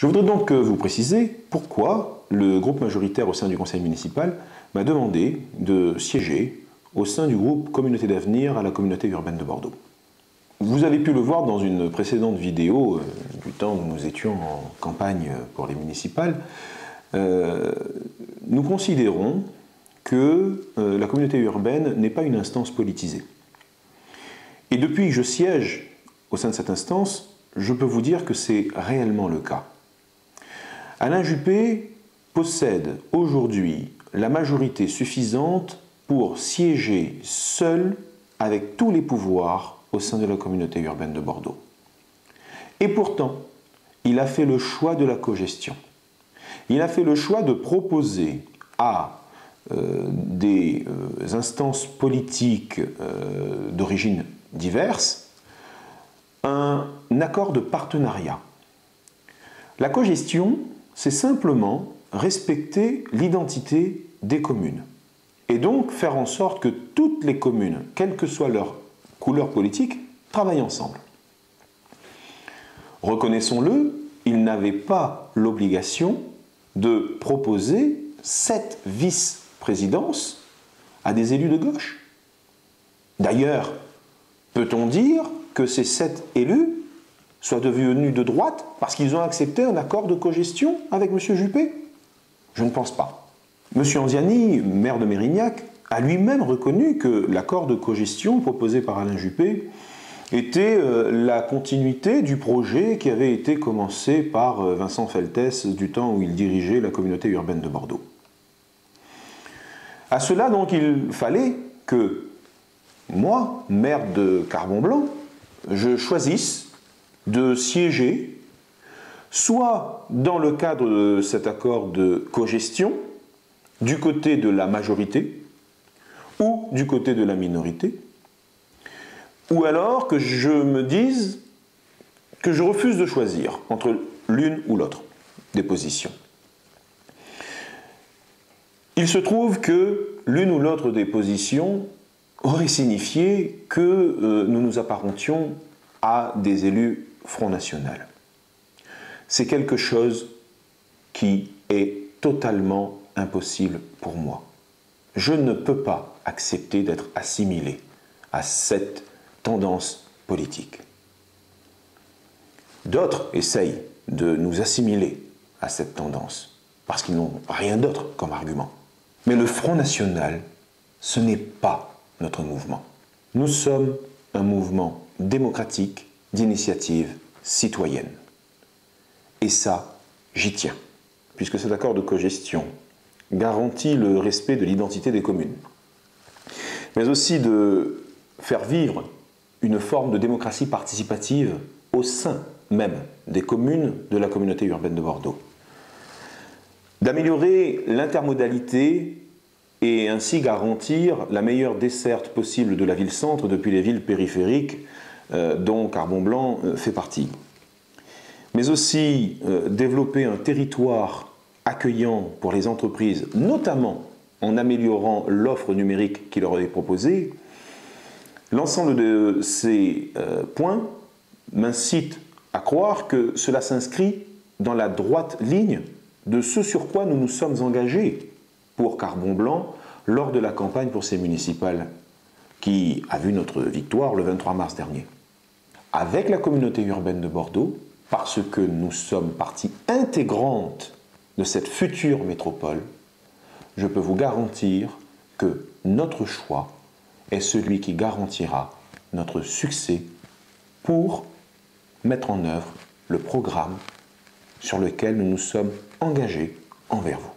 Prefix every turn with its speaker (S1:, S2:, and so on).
S1: Je voudrais donc vous préciser pourquoi le groupe majoritaire au sein du conseil municipal m'a demandé de siéger au sein du groupe Communauté d'avenir à la communauté urbaine de Bordeaux. Vous avez pu le voir dans une précédente vidéo du temps où nous étions en campagne pour les municipales. Nous considérons que la communauté urbaine n'est pas une instance politisée. Et depuis que je siège au sein de cette instance, je peux vous dire que c'est réellement le cas. Alain Juppé possède aujourd'hui la majorité suffisante pour siéger seul avec tous les pouvoirs au sein de la communauté urbaine de Bordeaux. Et pourtant, il a fait le choix de la cogestion. Il a fait le choix de proposer à des instances politiques d'origine diverses un accord de partenariat. La cogestion, c'est simplement respecter l'identité des communes et donc faire en sorte que toutes les communes, quelle que soit leur couleur politique, travaillent ensemble. Reconnaissons-le, il n'avait pas l'obligation de proposer 7 vice-présidences à des élus de gauche. D'ailleurs, peut-on dire que ces 7 élus soient devenus de droite parce qu'ils ont accepté un accord de cogestion avec M. Juppé? Je ne pense pas. M. Anziani, maire de Mérignac, a lui-même reconnu que l'accord de cogestion proposé par Alain Juppé était la continuité du projet qui avait été commencé par Vincent Feltès du temps où il dirigeait la communauté urbaine de Bordeaux. À cela, donc, il fallait que moi, maire de Carbon-Blanc, je choisisse de siéger soit dans le cadre de cet accord de cogestion, du côté de la majorité, ou du côté de la minorité, ou alors que je me dise que je refuse de choisir entre l'une ou l'autre des positions. Il se trouve que l'une ou l'autre des positions aurait signifié que nous nous apparentions à des élus Front National. C'est quelque chose qui est totalement impossible pour moi. Je ne peux pas accepter d'être assimilé à cette tendance politique. D'autres essayent de nous assimiler à cette tendance parce qu'ils n'ont rien d'autre comme argument. Mais le Front National, ce n'est pas notre mouvement. Nous sommes un mouvement démocratique d'initiative citoyenne. Et ça, j'y tiens, puisque cet accord de cogestion garantit le respect de l'identité des communes, mais aussi de faire vivre une forme de démocratie participative au sein même des communes de la communauté urbaine de Bordeaux, d'améliorer l'intermodalité et ainsi garantir la meilleure desserte possible de la ville-centre depuis les villes périphériques dont Carbon-Blanc fait partie, mais aussi développer un territoire accueillant pour les entreprises, notamment en améliorant l'offre numérique qui leur est proposée. L'ensemble de ces points m'incite à croire que cela s'inscrit dans la droite ligne de ce sur quoi nous nous sommes engagés pour Carbon-Blanc lors de la campagne pour ces municipales qui a vu notre victoire le 23 mars dernier. Avec la communauté urbaine de Bordeaux, parce que nous sommes partie intégrante de cette future métropole, je peux vous garantir que notre choix est celui qui garantira notre succès pour mettre en œuvre le programme sur lequel nous nous sommes engagés envers vous.